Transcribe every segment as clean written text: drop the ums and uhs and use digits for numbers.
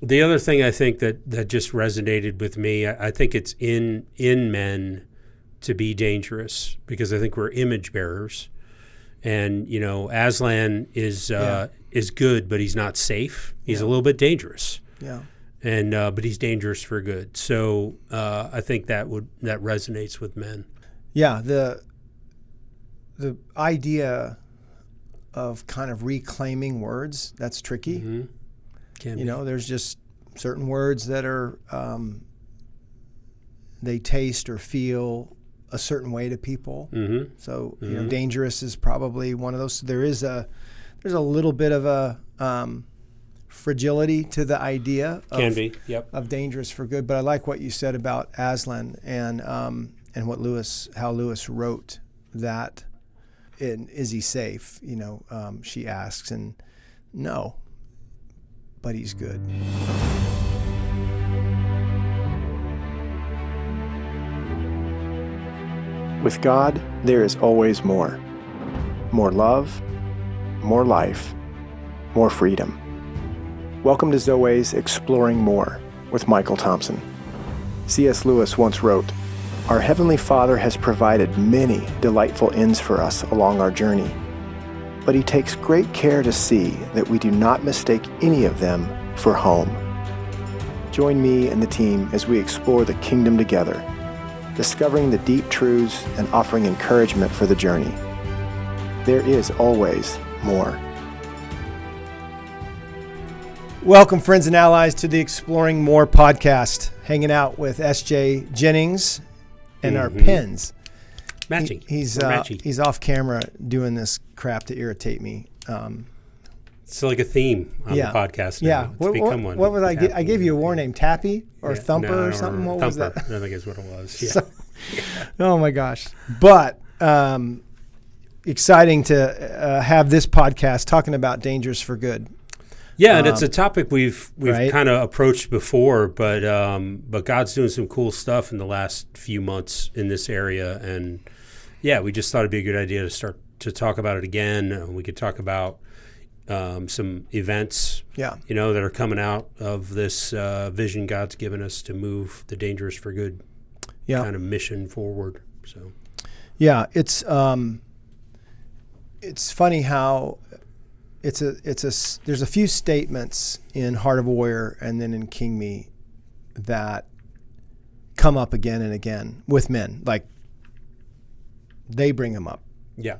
The other thing I think that just resonated with me, I think it's in men to be dangerous, because I think we're image bearers. And, Aslan is good, but he's not safe. He's a little bit dangerous. Yeah. And but he's dangerous for good. So I think that resonates with men. Yeah, the idea of kind of reclaiming words, that's tricky. Mm-hmm. Can be. There's just certain words that are they taste or feel a certain way to people. Mm-hmm. So dangerous is probably one of those. There's a little bit of a fragility to the idea of dangerous for good. But I like what you said about Aslan and how Lewis wrote that. Is he safe? She asks, and no, but he's good. With God, there is always more. More love, more life, more freedom. Welcome to Zoe's Exploring More with Michael Thompson. C.S. Lewis once wrote, "Our Heavenly Father has provided many delightful ends for us along our journey, but He takes great care to see that we do not mistake any of them for home." Join me and the team as we explore the kingdom together, discovering the deep truths and offering encouragement for the journey. There is always more. Welcome, friends and allies, to the Exploring More podcast. Hanging out with SJ Jennings and our pens. Matching. He's off camera doing this crap to irritate me. It's like a theme on the podcast now. Yeah. It's become one. What was I? I gave you a war name, Tappy or Thumper or something. What was that? I think is what it was. Yeah. Oh my gosh! But exciting to have this podcast talking about dangers for good. Yeah, and it's a topic we've right? kind of approached before, but God's doing some cool stuff in the last few months in this area, and we just thought it'd be a good idea to start to talk about it again. We could talk about some events, that are coming out of this vision God's given us to move the dangerous for good kind of mission forward. So, it's funny how there's a few statements in Heart of a Warrior and then in King Me that come up again and again with men. Like they bring them up. Yeah.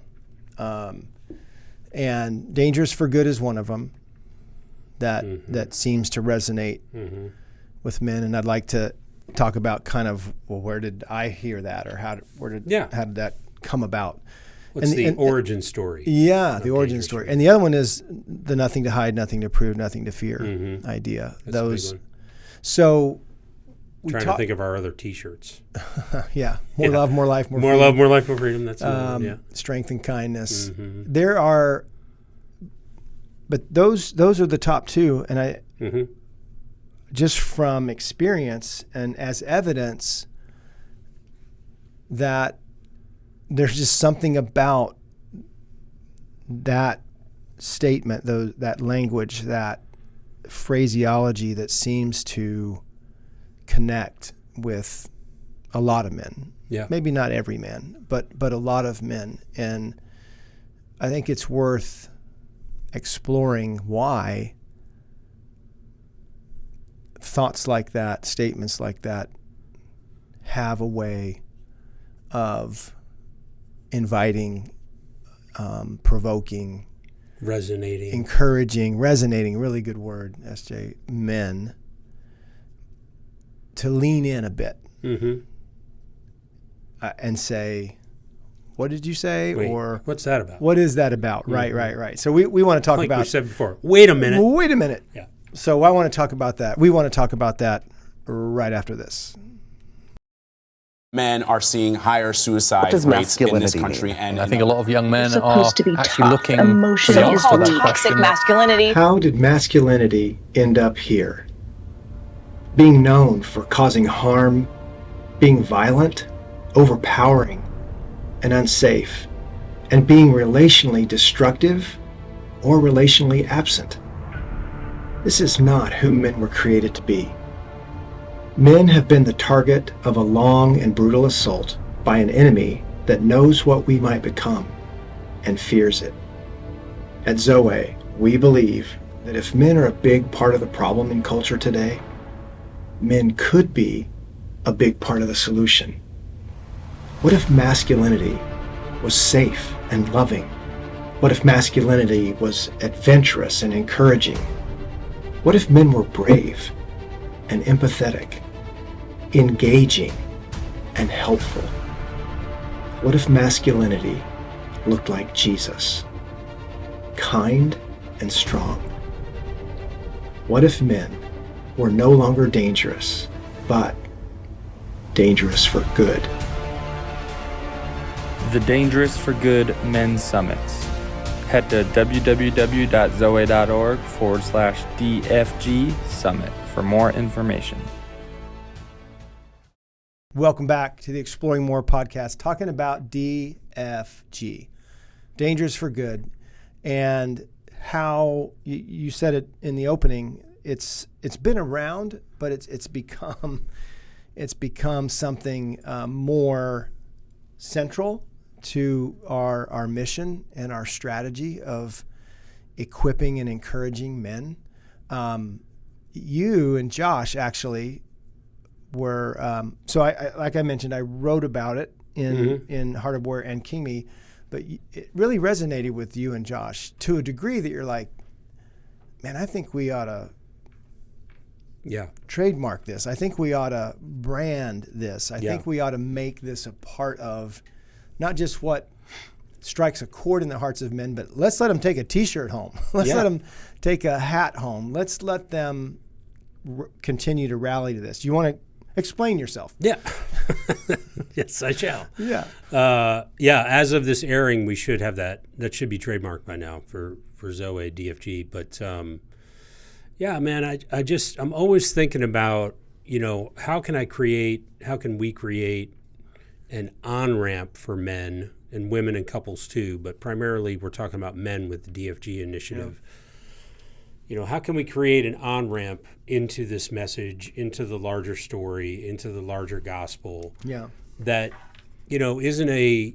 And dangerous for good is one of them that seems to resonate with men. And I'd like to talk about kind of, well, where did I hear that, or how did that come about? What's the origin story? Yeah, the origin story. And the other one is the nothing to hide, nothing to prove, nothing to fear idea. That's a big one. So trying to think of our other T-shirts. More love, more life, more freedom. More love, more life, more freedom. That's strength and kindness. There are, but those are the top two, and I just from experience and as evidence that there's just something about that statement, that language, that phraseology that seems to connect with a lot of men. Yeah. Maybe not every man, but a lot of men. And I think it's worth exploring why thoughts like that, statements like that, have a way of inviting, provoking, resonating, encouraging, resonating, really good word, SJ, men to lean in a bit and say, what did you say? Wait, or what's that about? What is that about? Right. So we want to talk about, like we said before, wait a minute. Yeah. So I want to talk about that. We want to talk about that right after this. Men are seeing higher suicide rates in this country, and I think a lot of young men are actually tough. looking Emotion for the is answer to weak. that Toxic question. masculinity. How did masculinity end up here? Being known for causing harm, being violent, overpowering, and unsafe, and being relationally destructive or relationally absent. This is not who men were created to be. Men have been the target of a long and brutal assault by an enemy that knows what we might become and fears it. At Zoe, we believe that if men are a big part of the problem in culture today, men could be a big part of the solution. What if masculinity was safe and loving? What if masculinity was adventurous and encouraging? What if men were brave and empathetic, engaging and helpful? What if masculinity looked like Jesus, kind and strong? What if men were no longer dangerous, but dangerous for good? The Dangerous for Good Men's Summits. Head to www.zoe.org/DFG Summit for more information. Welcome back to the Exploring More podcast, talking about DFG, Dangerous for Good, and how you said it in the opening. It's been around, but it's become something more central to our mission and our strategy of equipping and encouraging men. You and Josh actually were, so I like I mentioned, I wrote about it in Heart of Warrior and King Me, but it really resonated with you and Josh to a degree that you're like, man, I think we ought to trademark this. I think we ought to brand this. I think we ought to make this a part of not just what strikes a chord in the hearts of men, but let's let them take a T-shirt home. Let's let them take a hat home. Let's let them continue to rally to this. Do you want to explain yourself? Yeah. Yes, I shall. Yeah. As of this airing, we should have that. That should be trademarked by now for Zoe DFG. But man, I'm always thinking about, how can we create an on-ramp for men and women and couples too, but primarily we're talking about men with the DFG initiative. Yeah. How can we create an on-ramp into this message, into the larger story, into the larger gospel? Yeah. That, isn't a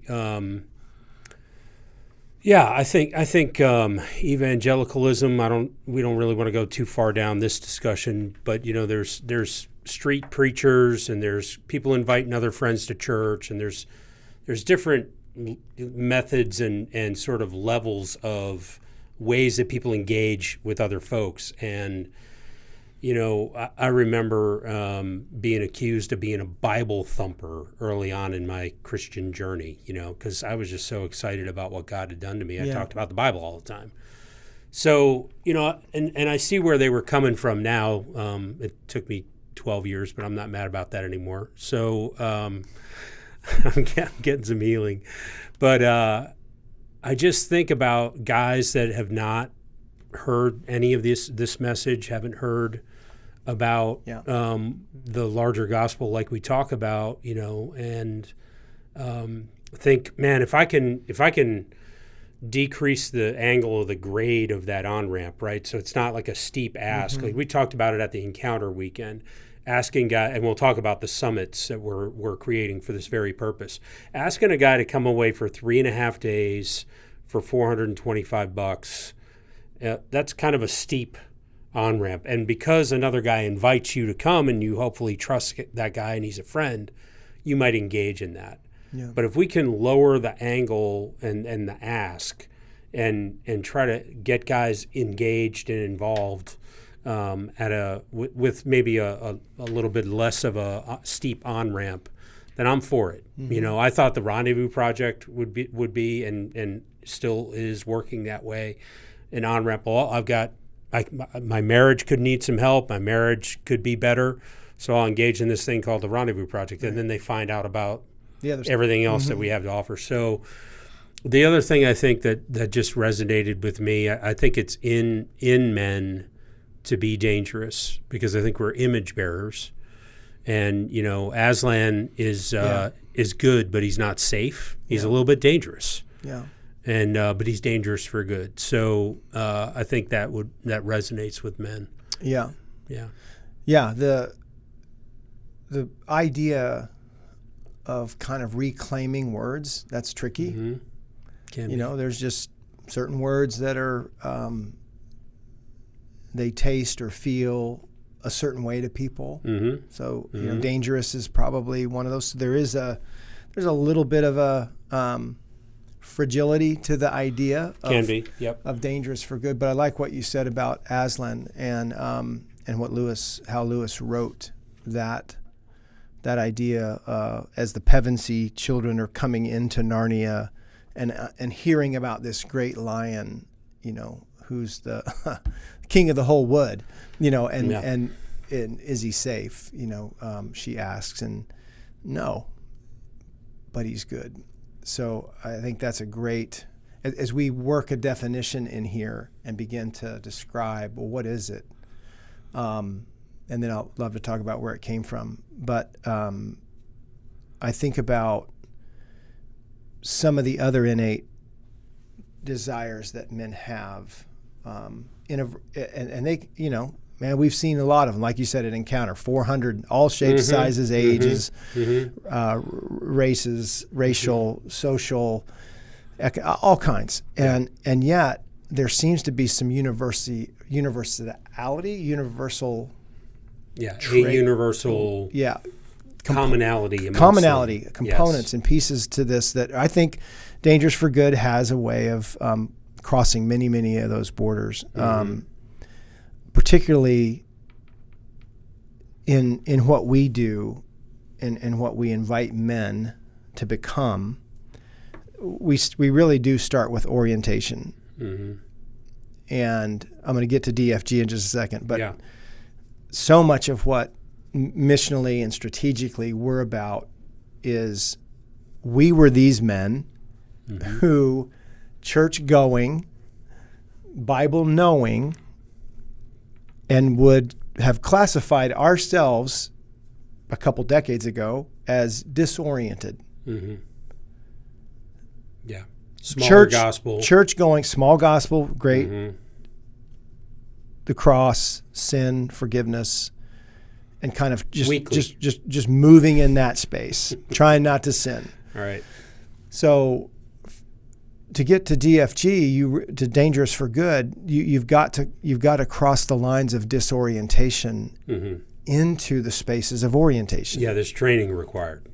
I think evangelicalism, we don't really want to go too far down this discussion, but there's street preachers and there's people inviting other friends to church, and there's different methods and sort of levels of ways that people engage with other folks. And I remember being accused of being a Bible thumper early on in my Christian journey, because I was just so excited about what God had done to me. I talked about the Bible all the time. So, and I see where they were coming from now. It took me 12 years, but I'm not mad about that anymore. So I'm getting some healing. But I just think about guys that have not heard any of this message, haven't heard about the larger gospel like we talk about, and think, man, if I can decrease the angle of the grade of that on-ramp, right? So it's not like a steep ask. Like we talked about it at the Encounter weekend, asking guy, and we'll talk about the summits that we're creating for this very purpose. Asking a guy to come away for 3.5 days for $425, that's kind of a steep on-ramp. And because another guy invites you to come and you hopefully trust that guy and he's a friend, you might engage in that. Yeah. But if we can lower the angle and the ask and try to get guys engaged and involved with maybe a little bit less of a steep on-ramp, then I'm for it. I thought the Rendezvous Project would be and still is working that way, an on-ramp. Well, my marriage could need some help. My marriage could be better. So I'll engage in this thing called the Rendezvous Project. And then they find out about everything else that we have to offer. So the other thing I think that just resonated with me, I think it's in men to be dangerous, because I think we're image bearers. And, Aslan is good, but he's not safe. He's a little bit dangerous. Yeah. and but he's dangerous for good. So I think that resonates with men. Yeah. Yeah. Yeah. The idea of kind of reclaiming words, that's tricky. Mm-hmm. There's just certain words that are they taste or feel a certain way to people. Mm-hmm. So dangerous is probably one of those. There's a little bit of a fragility to the idea of dangerous for good. But I like what you said about Aslan and how Lewis wrote that idea as the Pevensey children are coming into Narnia and hearing about this great lion, who's the king of the whole wood, and is he safe? She asks, and no, but he's good. So I think that's a great, as we work a definition in here and begin to describe, well, what is it? And then I'll love to talk about where it came from. But I think about some of the other innate desires that men have, and they, man, we've seen a lot of them. Like you said, at Encounter, 400, all shapes, sizes, ages, races, racial, social, all kinds. And yet there seems to be some universality, universal. Yeah, trait, a universal commonality, components and pieces to this that I think Dangerous for Good has a way of crossing many of those borders, particularly in what we do and what we invite men to become. We really do start with orientation, and I'm going to get to DFG in just a second, but so much of what missionally and strategically we're about is we were these men who, church going, Bible knowing, and would have classified ourselves a couple decades ago as disoriented. Yeah. Smaller gospel. Church going, small gospel, great. The cross, sin, forgiveness, and kind of just moving in that space, trying not to sin. All right. So to get to DFG, to Dangerous for Good, you've got to cross the lines of disorientation into the spaces of orientation. Yeah, there's training required.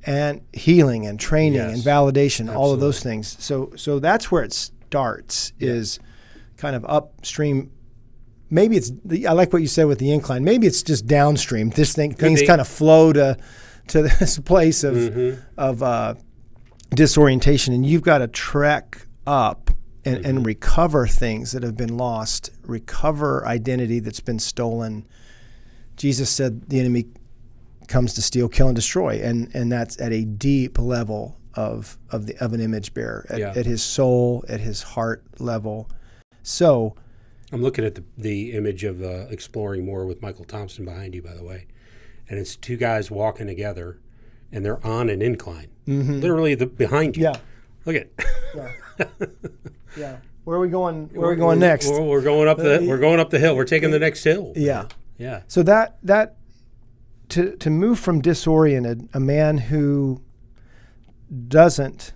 And healing and training and validation, all of those things. So that's where it starts, is kind of upstream. Maybe I like what you said with the incline. Maybe it's just downstream. Things kind of flow to this place of disorientation, and you've got to trek up and recover things that have been lost, recover identity that's been stolen. Jesus said the enemy comes to steal, kill, and destroy, and that's at a deep level of an image bearer, at his soul, at his heart level. So I'm looking at the image of Exploring More with Michael Thompson behind you, by the way, and it's two guys walking together, and they're on an incline, literally behind you. Yeah, look at. Yeah. Where are we going? Where are we going next? We're going up the hill. We're taking the next hill. Yeah. Yeah. So that to move from disoriented, a man who doesn't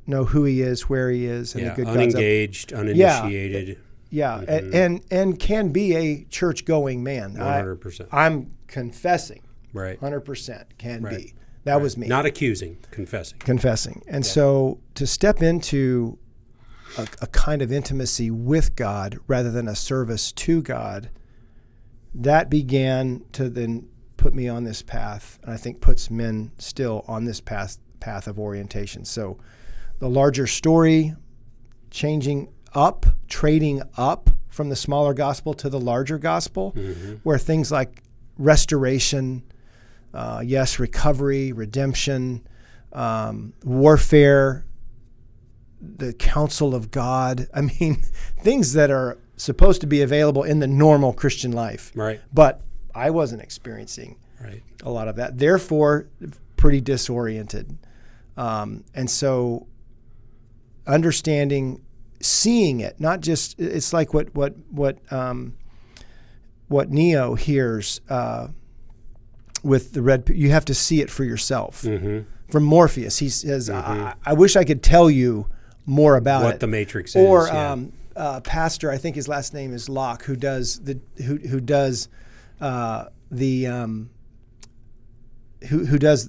know who he is, where he is, and the good unengaged, uninitiated. Yeah, and can be a church-going man. 100%. I'm confessing. Right. 100% can be. That was me. Not accusing, confessing. Confessing. And so to step into a kind of intimacy with God rather than a service to God, that began to then put me on this path, and I think puts men still on this path of orientation. So the larger story, trading up from the smaller gospel to the larger gospel, where things like restoration, recovery, redemption, warfare, the counsel of God. I mean, things that are supposed to be available in the normal Christian life. Right. But I wasn't experiencing a lot of that. Therefore, pretty disoriented. And so understanding, seeing it, not just, it's like what Neo hears with the red, you have to see it for yourself. Mm-hmm. From Morpheus, he says, I wish I could tell you more about what it. the Matrix or, is. Pastor, I think his last name is Locke, who does the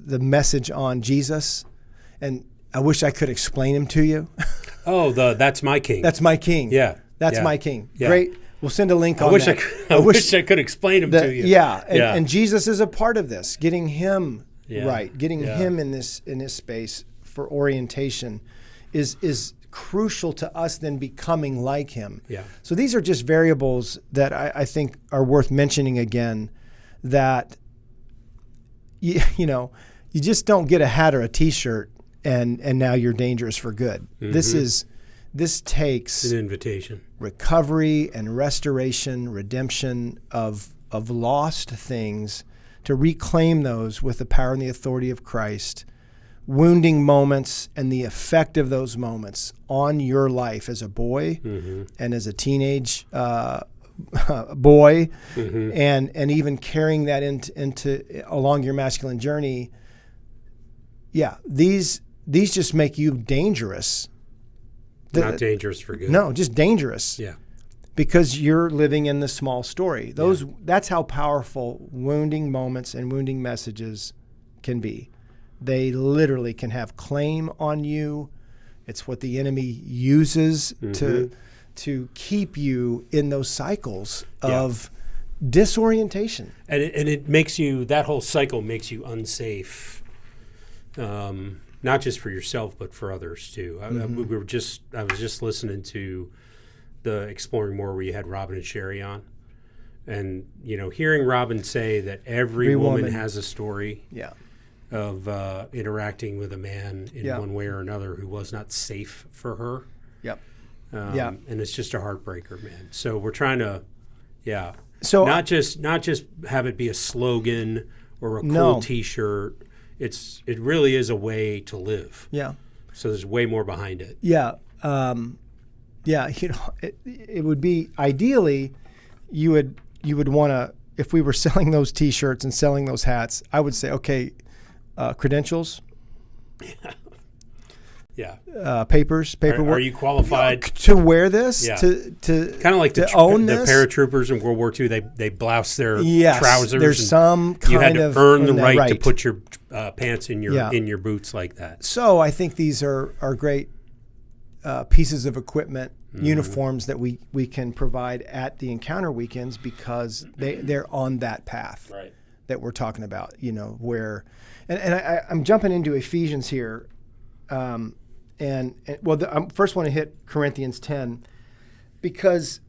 message on Jesus, and I wish I could explain him to you. Oh, That's My King. That's My King. Yeah. That's yeah. My King. Yeah. Great. We'll send a link on that. I wish I could explain him to you. Yeah. And Jesus is a part of this, getting him right, getting Yeah. him in this space for orientation is crucial to us then becoming like him. Yeah. So these are just variables that I think are worth mentioning again, that you just don't get a hat or a t-shirt and now you're dangerous for good. Mm-hmm. This takes an invitation, recovery and restoration, redemption of lost things, to reclaim those with the power and the authority of Christ, wounding moments and the effect of those moments on your life as a boy and as a teenage boy, and even carrying that into along your masculine journey. Yeah, these just make you dangerous. Not dangerous for good. No, just dangerous. Yeah. Because you're living in the small story. That's how powerful wounding moments and wounding messages can be. They literally can have claim on you. It's what the enemy uses to keep you in those cycles of disorientation. And it makes you, that whole cycle makes you unsafe. Not just for yourself, but for others too. I was just listening to the Exploring More, where you had Robin and Sherry on, and hearing Robin say that every woman has a story of interacting with a man in one way or another who was not safe for her. And it's just a heartbreaker, man. So we're trying to, So not just have it be a slogan or a cool T-shirt. It really is a way to live. Yeah. So there's way more behind it. Yeah. It would be ideally, you would want to, if we were selling those T-shirts and selling those hats, I would say, okay, credentials. Papers, paperwork. Are you qualified to wear this? Yeah. To kind of like to own the this? paratroopers in World War II. They blouse their trousers. There's some kind of, you had to earn the right to put your pants in your boots like that. So I think these are great pieces of equipment, uniforms that we can provide at the Encounter weekends, because they're on that path that we're talking about. Where, and I'm jumping into Ephesians here. I first want to hit Corinthians 10, because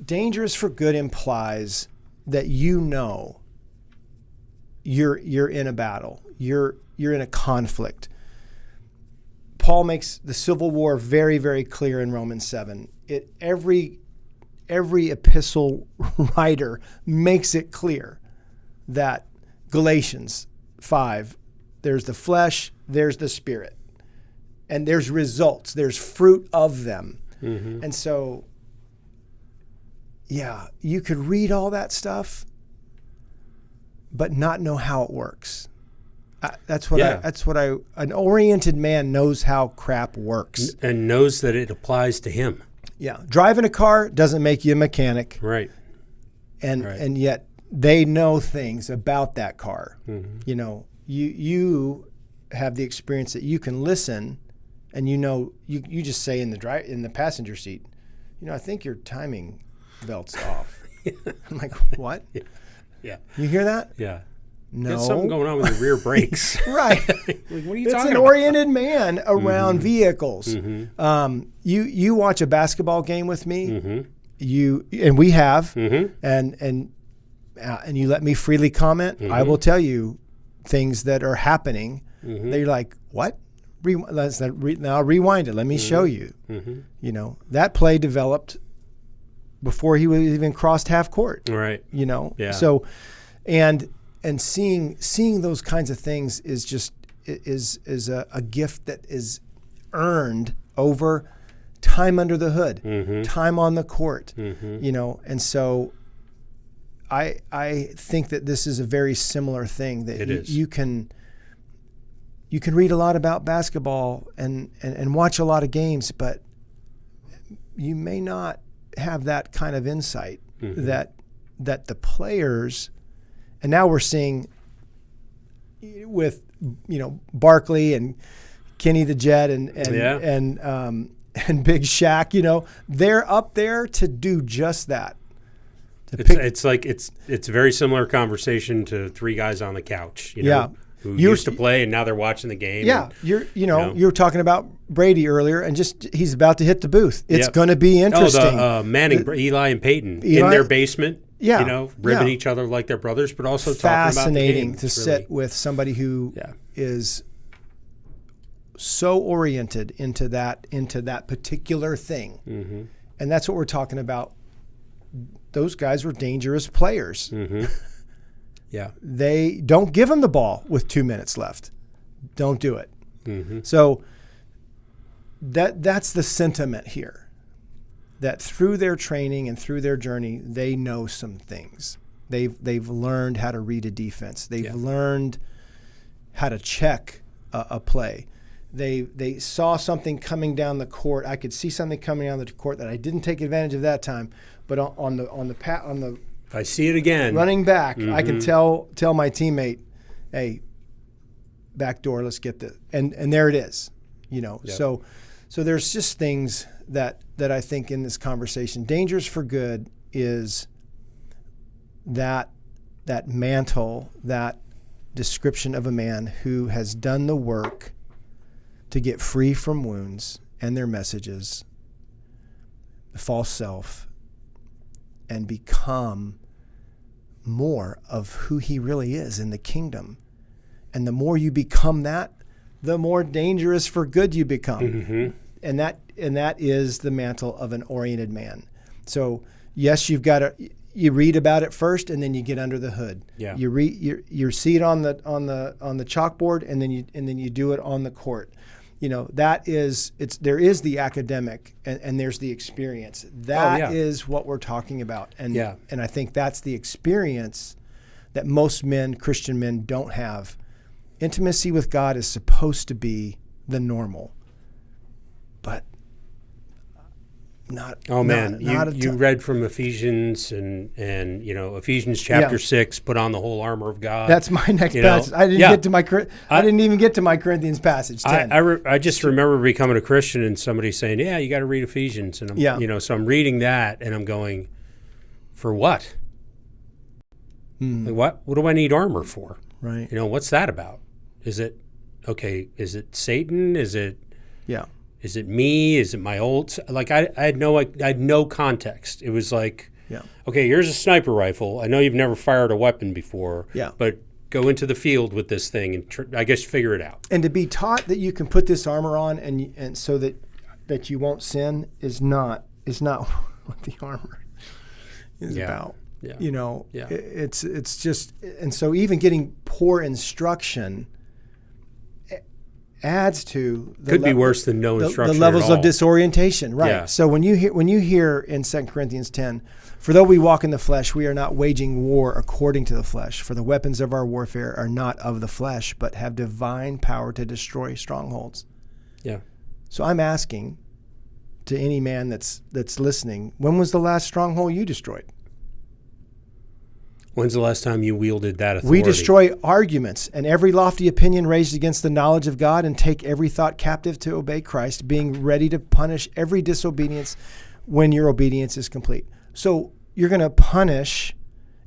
dangerous for good implies that you're in a battle, you're in a conflict. Paul makes the civil war very, very clear in Romans 7. Every epistle writer makes it clear that Galatians 5, there's the flesh, there's the spirit, and there's results, there's fruit of them. And so, you could read all that stuff, but not know how it works. An oriented man knows how crap works. And knows that it applies to him. Yeah. Driving a car doesn't make you a mechanic. Right. And yet they know things about that car. You have the experience that you can listen, and you just say in the passenger seat, I think your timing belt's off. I'm like, what? Yeah. You hear that? Yeah. No. There's something going on with your rear brakes. Right. Like, what are you it's talking an about? oriented man around vehicles. You watch a basketball game with me. And we have, and you let me freely comment. I will tell you things that are happening. They're like, what? Now rewind it. Let me show you. That play developed before he was even crossed half court. Right. Yeah. So, and seeing those kinds of things is just is a gift that is earned over time under the hood, time on the court, and so I think that this is a very similar thing that you can read a lot about basketball and watch a lot of games, but you may not have that kind of insight that the players, and now we're seeing with Barkley and Kenny the Jet and Big Shaq, they're up there to do just that. It's a very similar conversation to three guys on the couch, who used to play and now they're watching the game. Yeah, you were talking about Brady earlier, and he's about to hit the booth. It's going to be interesting. Manning, Eli and Peyton in their basement. Yeah, ribbing each other like they're brothers, but also talking about the game. Fascinating to sit with somebody who is so oriented into that particular thing, and that's what we're talking about. Those guys were dangerous players. Yeah, they don't give them the ball with 2 minutes left. Don't do it. So that's the sentiment here. That through their training and through their journey, they know some things. They've learned how to read a defense. They've learned how to check a play. They saw something coming down the court. I could see something coming down the court that I didn't take advantage of that time. But on the if I see it again, running back, I can tell my teammate, hey, back door, let's get this, and there it is. So there's just things that I think in this conversation, Dangerous for Good is that mantle, that description of a man who has done the work to get free from wounds and their messages, the false self, and become more of who he really is in the kingdom. And the more you become that, the more dangerous for good you become. And that is the mantle of an oriented man. So yes, you read about it first, and then you get under the hood. Yeah. You see it on the chalkboard, and then you do it on the court. There is the academic and there's the experience. That is what we're talking about. And I think that's the experience that most men, Christian men, don't have. Intimacy with God is supposed to be the normal, but not. Oh man, you read from Ephesians and Ephesians chapter 6. Put on the whole armor of God. That's my next passage. I didn't even get to my Corinthians passage 10. I just remember becoming a Christian and somebody saying, "Yeah, you got to read Ephesians," and so I'm reading that and I'm going, for what? Like, what do I need armor for? Right. What's that about? Is it Satan? Is it Is it me? Is it my old? Like I had no context. It was like, okay, here's a sniper rifle. I know you've never fired a weapon before. But go into the field with this thing and I guess figure it out. And to be taught that you can put this armor on and so that you won't sin is not what the armor is about. It's just, and so even getting poor instruction adds to be worse than no instruction. The levels at all. Of disorientation, right? Yeah. So when you hear in 2 Corinthians 10, for though we walk in the flesh, we are not waging war according to the flesh. For the weapons of our warfare are not of the flesh, but have divine power to destroy strongholds. Yeah. So I'm asking to any man that's listening, when was the last stronghold you destroyed? When's the last time you wielded that authority? We destroy arguments and every lofty opinion raised against the knowledge of God and take every thought captive to obey Christ, being ready to punish every disobedience when your obedience is complete. So you're going to punish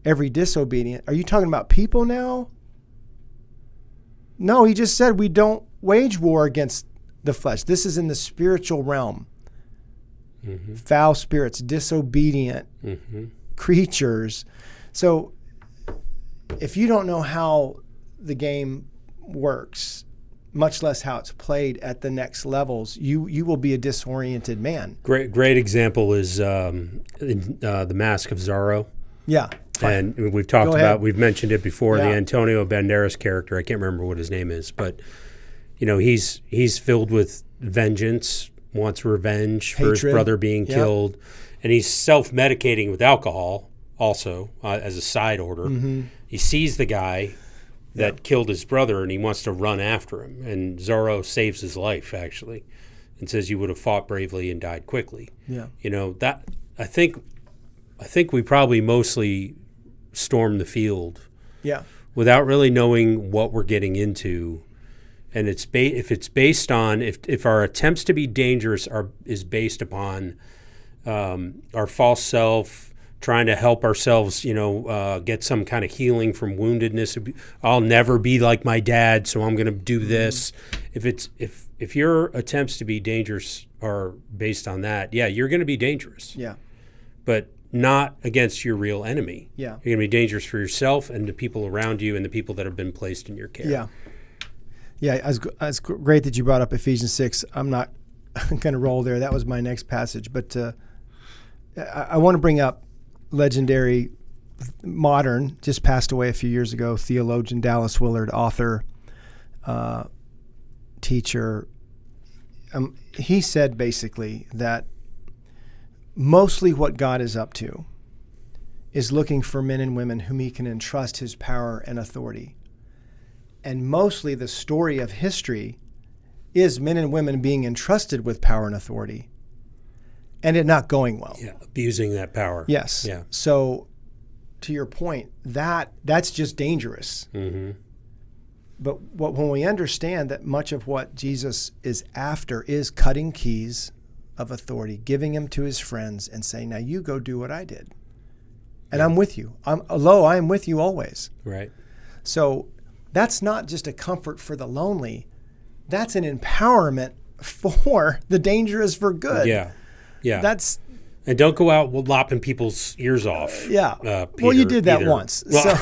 every disobedience. Are you talking about people now? No, he just said we don't wage war against the flesh. This is in the spiritual realm. Foul spirits, disobedient creatures. So if you don't know how the game works, much less how it's played at the next levels, you will be a disoriented man. Great example is the Mask of Zorro. Yeah. Fine. And we've mentioned it before, the Antonio Banderas character. I can't remember what his name is, but he's filled with vengeance, wants revenge for his brother being killed, and he's self-medicating with alcohol also as a side order. Mm-hmm. He sees the guy that killed his brother, and he wants to run after him. And Zorro saves his life, actually, and says, "You would have fought bravely and died quickly." Yeah, that I think we probably mostly stormed the field, without really knowing what we're getting into. And if it's based on if our attempts to be dangerous is based upon our false self, trying to help ourselves, get some kind of healing from woundedness. I'll never be like my dad, so I'm going to do this. If your attempts to be dangerous are based on that, you're going to be dangerous. Yeah. But not against your real enemy. Yeah. You're going to be dangerous for yourself and the people around you and the people that have been placed in your care. Yeah. Yeah, it's great that you brought up Ephesians 6. I'm not going to roll there. That was my next passage. But I want to bring up legendary, modern, just passed away a few years ago, theologian Dallas Willard, author, teacher. He said basically that mostly what God is up to is looking for men and women whom he can entrust his power and authority. And mostly the story of history is men and women being entrusted with power and authority and it not going well. Yeah, abusing that power. Yes. Yeah. So to your point, that's just dangerous. Mm-hmm. But when we understand that much of what Jesus is after is cutting keys of authority, giving him to his friends and saying, now you go do what I did. And I'm with you. I am with you always. Right. So that's not just a comfort for the lonely. That's an empowerment for the danger is for good. Yeah. Yeah. And don't go out lopping people's ears off. Yeah. Peter, well, you did that once. Well,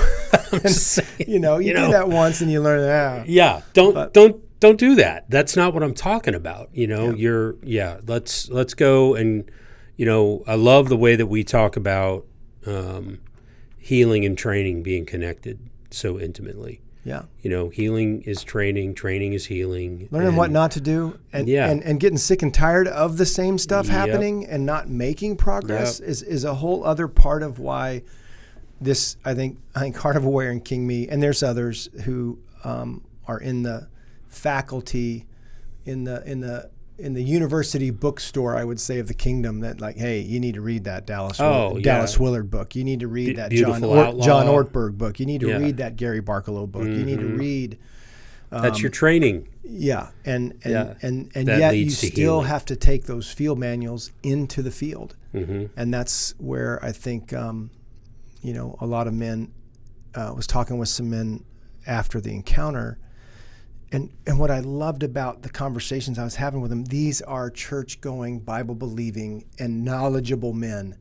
so, you do that once and you learn that. Yeah. Don't do that. That's not what I'm talking about. Let's go and, I love the way that we talk about healing and training being connected so intimately. Yeah. Healing is training is healing. Learning what not to do and getting sick and tired of the same stuff happening and not making progress is a whole other part of why this, I think Heart of a Warrior and King Me, and there's others who are in the faculty, in the university bookstore, I would say, of the kingdom, that like, hey, you need to read that Dallas Willard book. You need to read that John Ortberg book. You need to read that Gary Barkalow book. Mm-hmm. You need to read. That's your training. Yeah, and yet you still have to take those field manuals into the field, and that's where I think a lot of men. Was talking with some men after the encounter. And what I loved about the conversations I was having with them, these are church-going, Bible-believing, and knowledgeable men.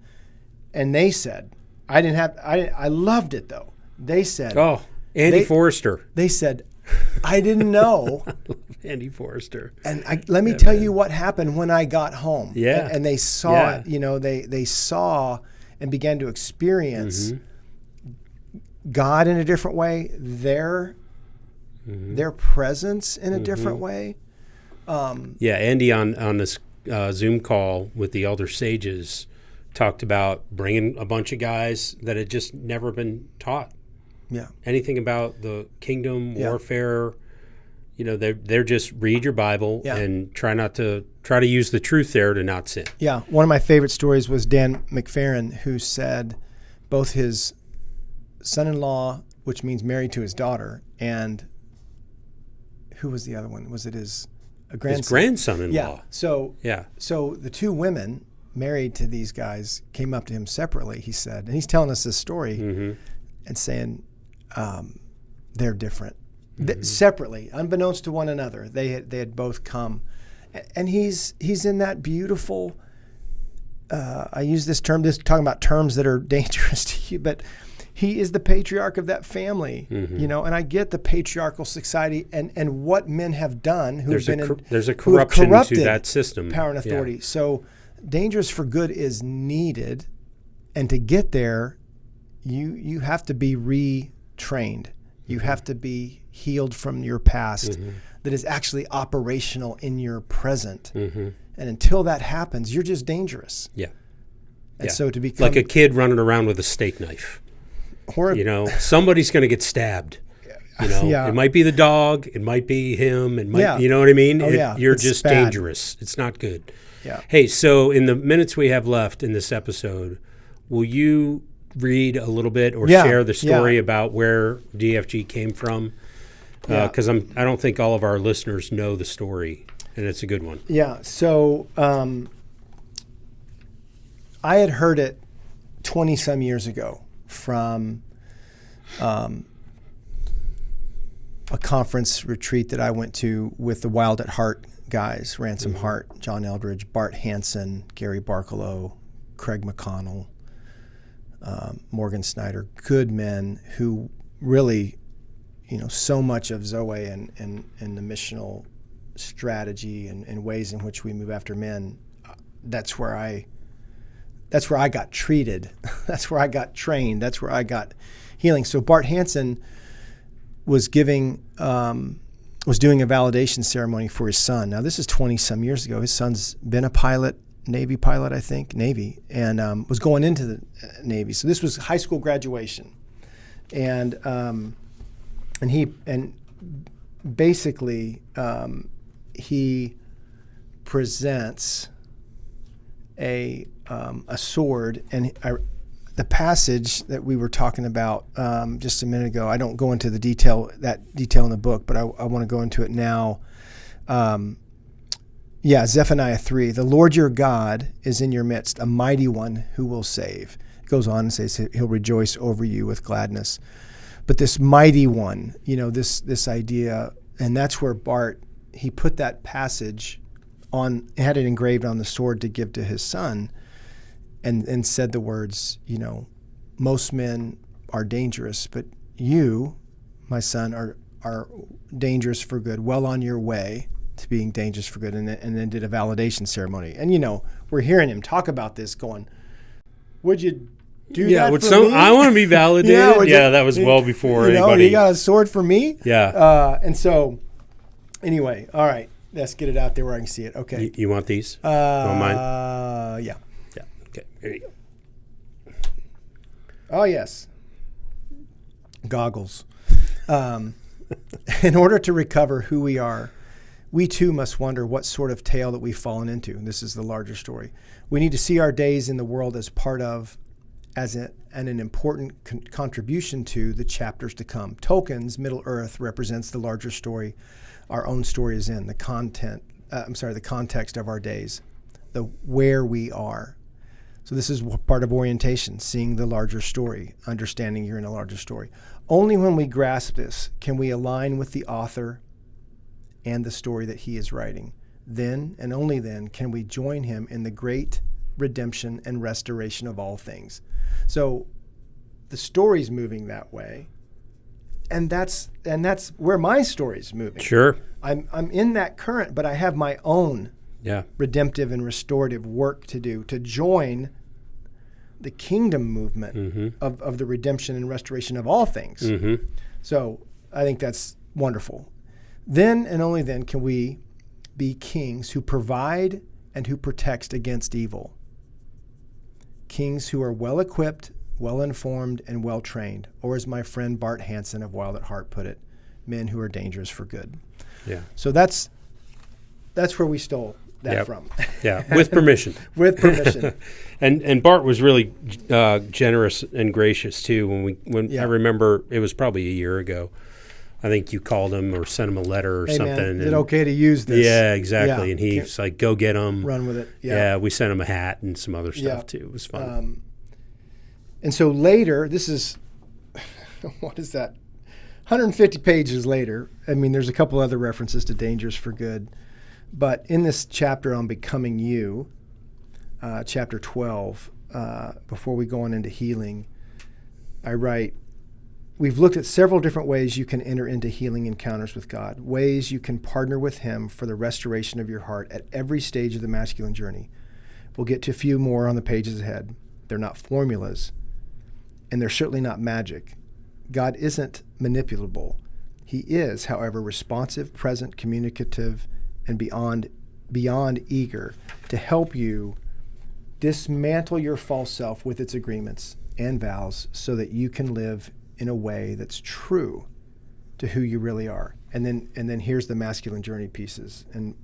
And they said, I loved it, though. They said... Oh, Andy Forrester. They said, I didn't know. I love Andy Forrester. And let me tell you what happened when I got home. Yeah. And they saw it, they saw and began to experience God in a different way, their presence in a different way. Andy on this Zoom call with the elder sages talked about bringing a bunch of guys that had just never been taught anything about the kingdom, warfare. They're just read your Bible and try to use the truth there to not sin. Yeah, one of my favorite stories was Dan McFerrin, who said both his son-in-law, which means married to his daughter, and who was the other one? Was it his grandson? His grandson-in-law. Yeah. So the two women married to these guys came up to him separately, he said. And he's telling us this story and saying they're different. Separately, unbeknownst to one another, they had both come. And he's in that beautiful, I use this term, talking about terms that are dangerous to you, but he is the patriarch of that family, and I get the patriarchal society and what men have done there's a corruption to that system. Power and authority. Yeah. So dangerous for good is needed, and to get there, you have to be retrained You have to be healed from your past that is actually operational in your present. And until that happens, you're just dangerous. Yeah. And so to become like a kid running around with a steak knife. Somebody's going to get stabbed. It might be the dog, it might be him, it might, you know what I mean? You're it's just bad. Dangerous. It's not good. Yeah. Hey, so in the minutes we have left in this episode, will you read a little bit or share the story about where DFG came from? Because I don't think all of our listeners know the story, and it's a good one. Yeah. So I had heard it 20-some years ago from a conference retreat that I went to with the Wild at Heart guys, Ransom Hart, John Eldridge, Bart Hansen, Gary Barkalow, Craig McConnell, Morgan Snyder, good men who really, so much of Zoe and the missional strategy and ways in which we move after men, that's where I got treated. That's where I got trained. That's where I got healing. So Bart Hansen was doing a validation ceremony for his son. Now this is 20-some years ago. His son's been a pilot, Navy pilot, I think, Navy, and was going into the Navy. So this was high school graduation, and basically he presents a sword, and the passage that we were talking about just a minute ago, I don't go into that detail in the book, but I want to go into it now. Zephaniah 3, the Lord your God is in your midst, a mighty one who will save. It goes on and says he'll rejoice over you with gladness. But this mighty one, this idea, and that's where Bart, he put that passage on, had it engraved on the sword to give to his son, and said the words, most men are dangerous, but you, my son, are dangerous for good, well on your way to being dangerous for good, and then did a validation ceremony. And, we're hearing him talk about this going, would you do that for me? I want to be validated. That was well before anybody. You got a sword for me? Yeah. And so, anyway, all right, let's get it out there where I can see it. Okay. You want these? You want mine? Yeah. Okay, here you go. Oh, yes. Goggles. In order to recover who we are, we too must wonder what sort of tale that we've fallen into. This is the larger story. We need to see our days in the world as part of, an important contribution to the chapters to come. Tolkien's Middle Earth represents the larger story our own story is in, the context of our days, the where we are. So this is part of orientation, seeing the larger story, understanding you're in a larger story. Only when we grasp this can we align with the author and the story that he is writing. Then, and only then, can we join him in the great redemption and restoration of all things. So the story's moving that way, and that's where my story's moving. Sure. I'm in that current, but I have my own redemptive and restorative work to do to join the kingdom movement of the redemption and restoration of all things. So I think that's wonderful. Then and only then can we be kings who provide and who protect against evil. Kings who are well-equipped, well-informed, and well-trained. Or as my friend Bart Hansen of Wild at Heart put it, men who are dangerous for good. Yeah. So that's where we stole that from. Yeah, with permission. With permission. And Bart was really generous and gracious too. When I remember, it was probably a year ago. I think you called him or sent him a letter or something. Man, is it okay to use this? Yeah, exactly. And he's like, "Go get him, run with it." Yeah, we sent him a hat and some other stuff too. It was fun. And so later, this is what is that? 150 pages later. I mean, there's a couple other references to dangers for good. But in this chapter on becoming you, chapter 12, before we go on into healing, I write, we've looked at several different ways you can enter into healing encounters with God, ways you can partner with him for the restoration of your heart at every stage of the masculine journey. We'll get to a few more on the pages ahead. They're not formulas, and they're certainly not magic. God isn't manipulable. He is, however, responsive, present, communicative, and beyond eager to help you dismantle your false self with its agreements and vows so that you can live in a way that's true to who you really are. And then here's the masculine journey pieces. And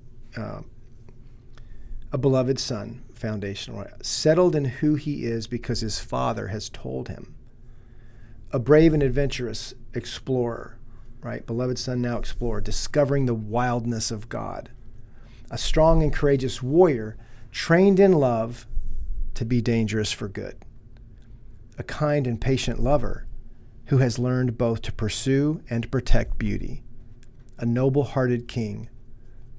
a beloved son, foundational, settled in who he is because his father has told him. A brave and adventurous explorer, right? Beloved son, now explorer, discovering the wildness of God. A strong and courageous warrior, trained in love to be dangerous for good. A kind and patient lover who has learned both to pursue and protect beauty. A noble-hearted king,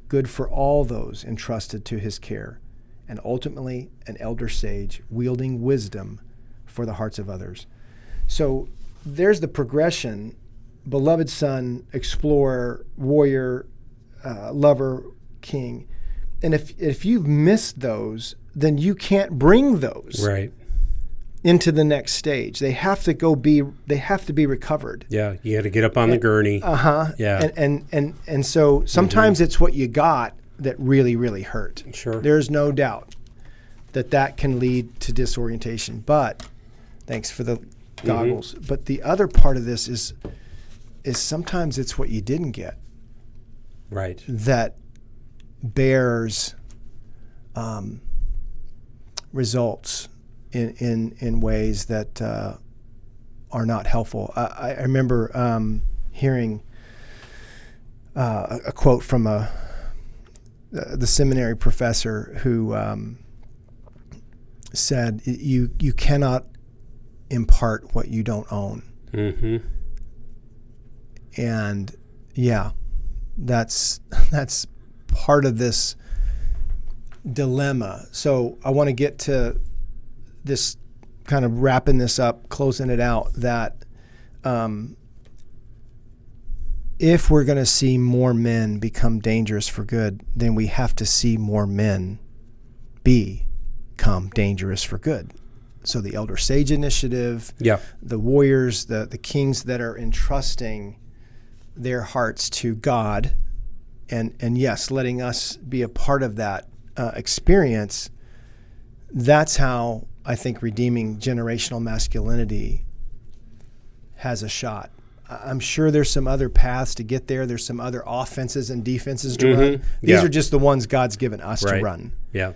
good for all those entrusted to his care, and ultimately an elder sage wielding wisdom for the hearts of others. So there's the progression: beloved son, explorer, warrior, lover, king. And if you've missed those, then you can't bring those into the next stage. They have to be recovered. Yeah, you got to get up on the gurney. Yeah. And so sometimes it's what you got that really, really hurt. Sure. There's no doubt that can lead to disorientation. But thanks for the goggles. But the other part of this is sometimes it's what you didn't get. Right. That bears results in ways that are not helpful. I remember hearing a quote from the seminary professor who said, "You cannot impart what you don't own." Mm-hmm. And yeah, that's part of this dilemma. So I want to get to this, kind of wrapping this up, closing it out, that if we're going to see more men become dangerous for good, then we have to see more men become dangerous for good. So the Elder Sage Initiative, the warriors, the kings that are entrusting their hearts to God, and yes, letting us be a part of that experience, that's how I think redeeming generational masculinity has a shot. I'm sure there's some other paths to get there. There's some other offenses and defenses to run. These are just the ones God's given us to run. Yeah.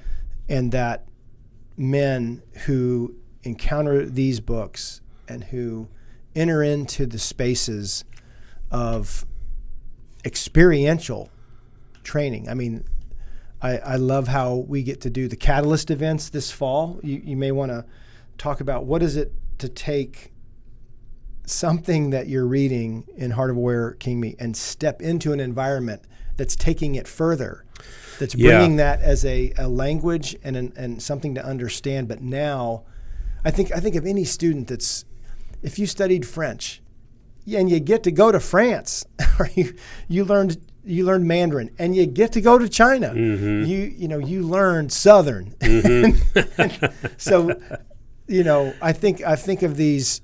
And that men who encounter these books and who enter into the spaces of experiential training. I mean, I love how we get to do the Catalyst events this fall. You may want to talk about what is it to take something that you're reading in Heart of a Warrior, King Me, and step into an environment that's taking it further, that's bringing that as a language and something to understand. But now, I think of any student that's, if you studied French, and you get to go to France, or you learned Mandarin, and you get to go to China. Mm-hmm. You learned Southern. Mm-hmm. So, I think of these.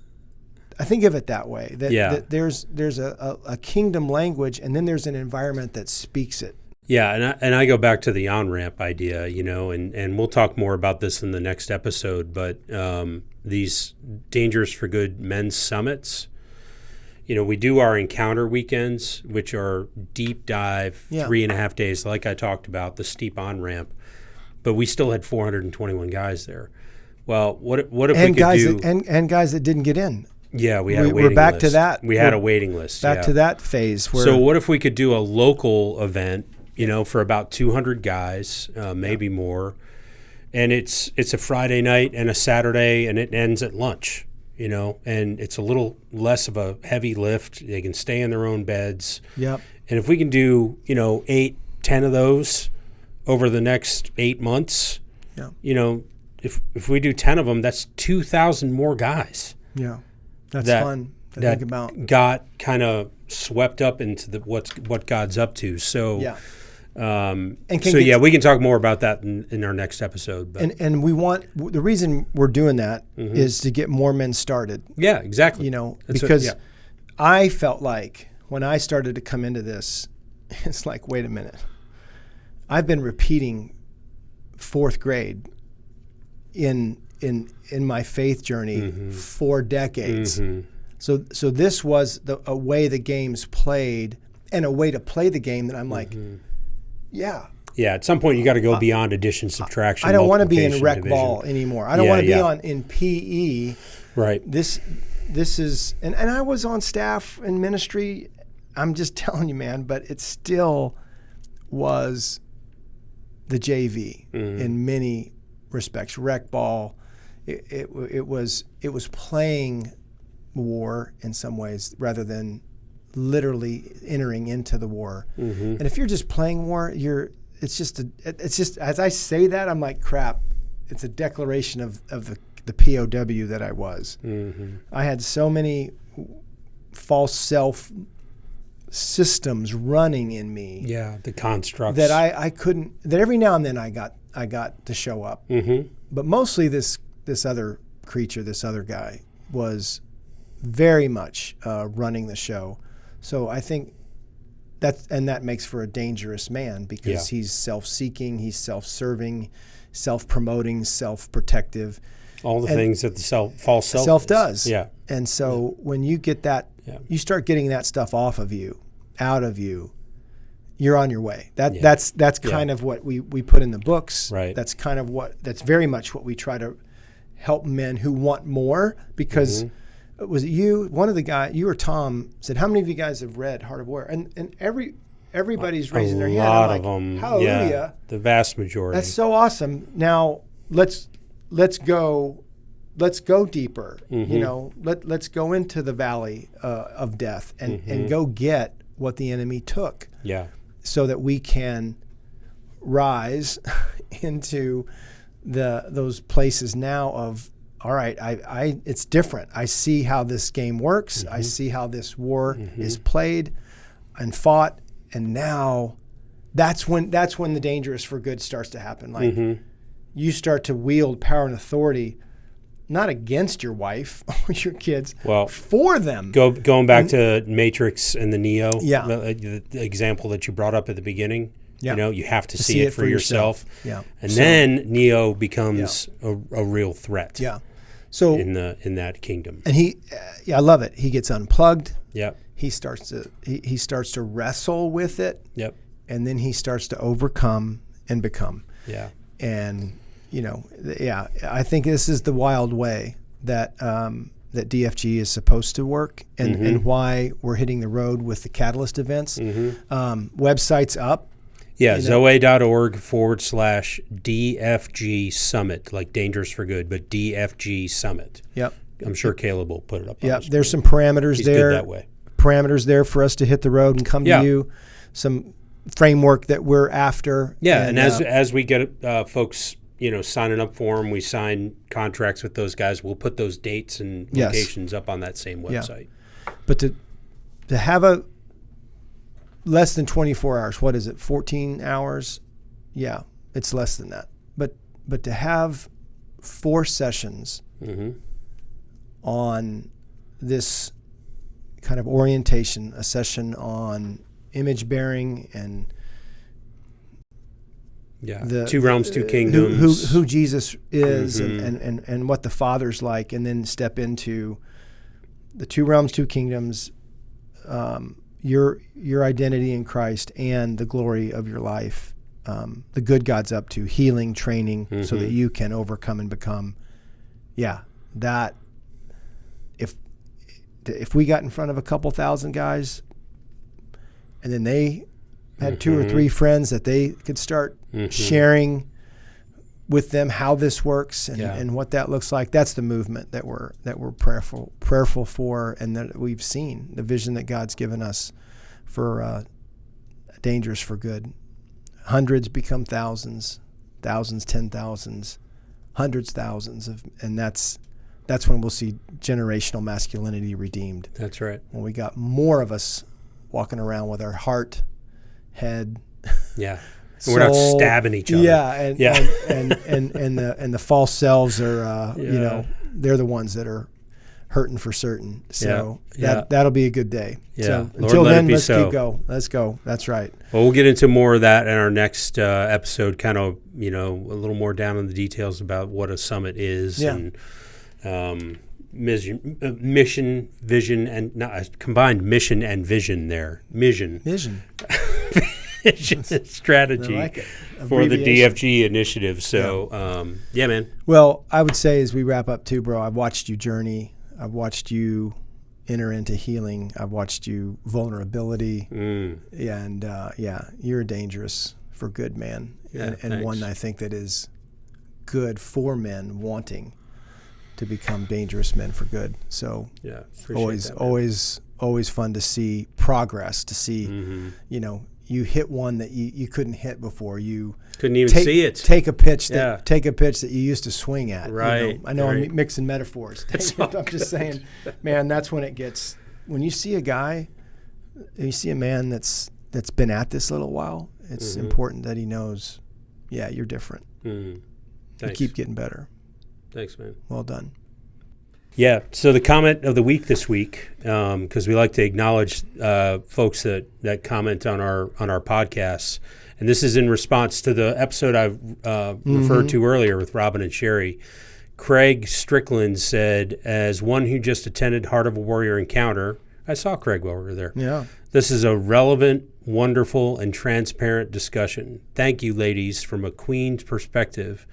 I think of it that way. That there's a kingdom language, and then there's an environment that speaks it. Yeah, and I go back to the on-ramp idea, and we'll talk more about this in the next episode. But these Dangerous for Good men's summits. We do our encounter weekends, which are deep dive, 3.5 days, like I talked about, the steep on-ramp. But we still had 421 guys there. Well, what if we could do... And guys that didn't get in. Yeah, we had a waiting list. We're back to that. We had a waiting list, Back to that phase. So what if we could do a local event, for about 200 guys, maybe more, and it's a Friday night and a Saturday, and it ends at lunch. And it's a little less of a heavy lift. They can stay in their own beds. Yep. And if we can do, 8, 10 of those over the next 8 months, if we do 10 of them, that's 2,000 more guys. Yeah. That's fun to think about. Got kind of swept up into what God's up to. So, we can talk more about that in our next episode. But. And we want, the reason we're doing that is to get more men started. Yeah, exactly. I felt like when I started to come into this, it's like, wait a minute. I've been repeating 4th grade in my faith journey for decades. So this was a way the game's played, and a way to play the game that I'm like, yeah. Yeah, at some point you got to go beyond addition, subtraction. I don't want to be in rec ball anymore. I don't want to be in PE. Right. This is, and I was on staff in ministry. I'm just telling you, man, but it still was the JV in many respects. Rec ball, it was playing war in some ways rather than literally entering into the war. And if you're just playing war, it's just as I say that, I'm like, crap. It's a declaration of the POW that I was. I had so many false self systems running in me. Yeah, the constructs that I couldn't. That every now and then I got to show up. But mostly this other creature, this other guy, was very much running the show. So I think that makes for a dangerous man because he's self-seeking, he's self-serving, self-promoting, self-protective. All the things that the false self does. Yeah. And so when you get that, you start getting that stuff off of you, out of you, you're on your way. That's kind of what we put in the books. Right. That's kind of that's very much what we try to help men who want more, because was it you, one of the guys, you or Tom, said, how many of you guys have read Heart of Warrior? And everybody's raising their hand. A lot I'm of them. Hallelujah. Yeah, the vast majority. That's so awesome. Now let's go deeper. You know, let's go into the valley of death and go get what the enemy took. Yeah. So that we can rise into those places now of, all right, it's different. I see how this game works. I see how this war is played and fought, and now that's when the dangerous for good starts to happen. Like you start to wield power and authority, not against your wife or your kids, for them. Going back to Matrix and the Neo, the example that you brought up at the beginning. Yeah. You know, you have to see it for yourself. Yeah. And then Neo becomes a real threat. Yeah. So in that kingdom. And I love it. He gets unplugged. Yep. He starts to wrestle with it. Yep. And then he starts to overcome and become. Yeah. And I think this is the wild way that DFG is supposed to work, and why we're hitting the road with the Catalyst events. Website's up. Yeah, zoe.org/DFG Summit, like Dangerous for Good, but DFG Summit. Yep. I'm sure Caleb will put it up. Yeah, there's some parameters He's there. Good that way. Parameters there for us to hit the road and come to you. Some framework that we're after. Yeah, and as we get folks, signing up for them, we sign contracts with those guys. We'll put those dates and locations up on that same website. Yeah. But to have a less than 24 hours, what is it, 14 hours? Yeah, it's less than that. But to have 4 sessions on this kind of orientation, a session on image bearing and 2 realms, 2 kingdoms, who Jesus is, and what the Father's like, and then step into the 2 realms, 2 kingdoms, your identity in Christ and the glory of your life, the good God's up to, healing, training, so that you can overcome and become. Yeah, that if we got in front of a couple thousand guys, and then they had 2 or 3 friends that they could start sharing with them how this works and what that looks like. That's the movement that we're prayerful for, and that we've seen the vision that God's given us for Dangerous for Good. Hundreds become thousands, 10,000s, hundreds, thousands and that's when we'll see generational masculinity redeemed. That's right. When we got more of us walking around with our heart, head, soul, we're not stabbing each other. And the false selves are they're the ones that are hurting for certain. So Yeah. that'll be a good day. Yeah. So Lord, until let then, it be let's so. keep go. Let's go. That's right. Well, we'll get into more of that in our next episode, kind of, a little more down in the details about what a summit is and mission, vision, and not combined mission and vision there. Vision and strategy I like it. for the DFG initiative. So, man. Well, I would say as we wrap up too, bro, I've watched you journey. I've watched you enter into healing. I've watched you vulnerability. And you're dangerous for good, man. And one I think that is good for men wanting to become dangerous men for good. So always fun to see progress, to see, you hit one that you couldn't hit before. You couldn't even see it. Take a pitch that you used to swing at. Right. I know I'm mixing metaphors. I'm just saying, man, that's when it gets. When you see a guy, you see a man that's been at this a little while. It's important that he knows, you're different. You keep getting better. Thanks, man. Well done. Yeah. So the comment of the week this week, because we like to acknowledge folks that comment on our podcasts, and this is in response to the episode I referred to earlier with Robin and Sherry. Craig Strickland said, as one who just attended Heart of a Warrior Encounter, I saw Craig while we were there. Yeah. This is a relevant, wonderful, and transparent discussion. Thank you, ladies, from a queen's perspective,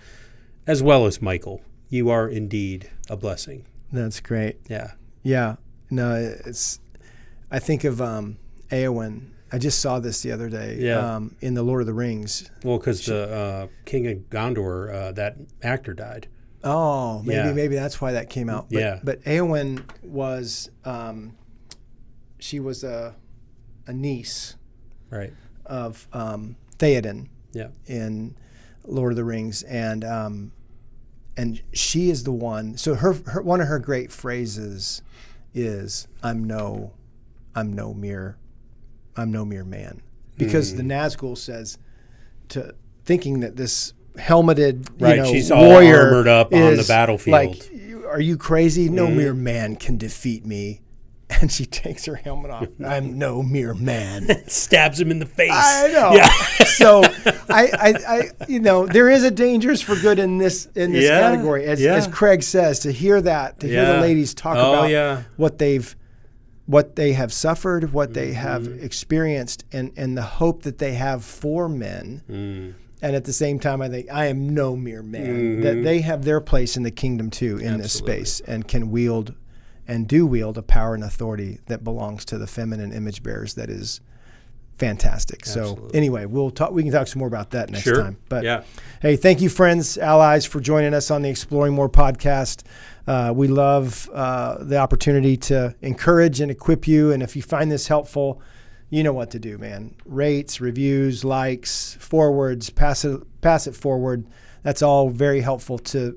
as well as Michael. You are indeed a blessing. That's great. Yeah. Yeah. No, I think of Eowyn. I just saw this the other day in The Lord of the Rings. Well, because the King of Gondor, that actor died. Oh, maybe that's why that came out. But Eowyn was, she was a niece of Theoden in Lord of the Rings. And she is the one. So her one of her great phrases is, "I'm no mere man," because the Nazgul says, thinking that this helmeted she's warrior all armored up on the battlefield. Like, are you crazy? No mere man can defeat me. And she takes her helmet off. I'm no mere man. Stabs him in the face. I know. Yeah. So I there is a dangers for good in this category, as Craig says. To hear that, to hear the ladies talk about what they have suffered, what they have experienced, and the hope that they have for men. And at the same time, I think I am no mere man. That they have their place in the kingdom too, in this space, and can wield and do wield a power and authority that belongs to the feminine image bearers. That is fantastic. Absolutely. So anyway, we can talk some more about that next time. But hey, thank you, friends, allies, for joining us on the Exploring More podcast. We love the opportunity to encourage and equip you. And if you find this helpful, you know what to do, man. Rates, reviews, likes, forwards, pass it forward. That's all very helpful to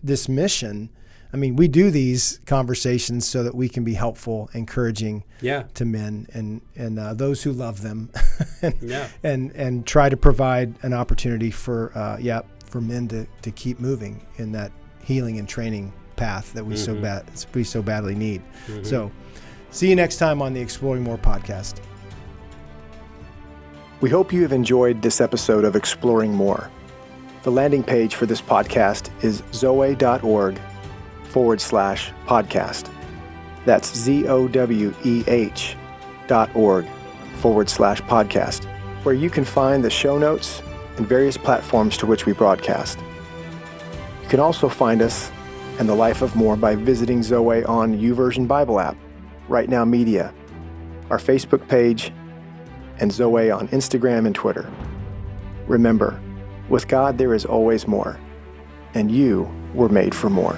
this mission. I mean, we do these conversations so that we can be helpful, encouraging to men and those who love them, and try to provide an opportunity for men to keep moving in that healing and training path that we so badly need. So, see you next time on the Exploring More podcast. We hope you have enjoyed this episode of Exploring More. The landing page for this podcast is zoe.org/podcast. That's ZOWEH.org/podcast, where you can find the show notes and various platforms to which we broadcast. You can also find us and the Life of More by visiting Zoe on YouVersion Bible app, Right Now Media, our Facebook page, and Zoe on Instagram and Twitter. Remember, with God there is always more, and you were made for more.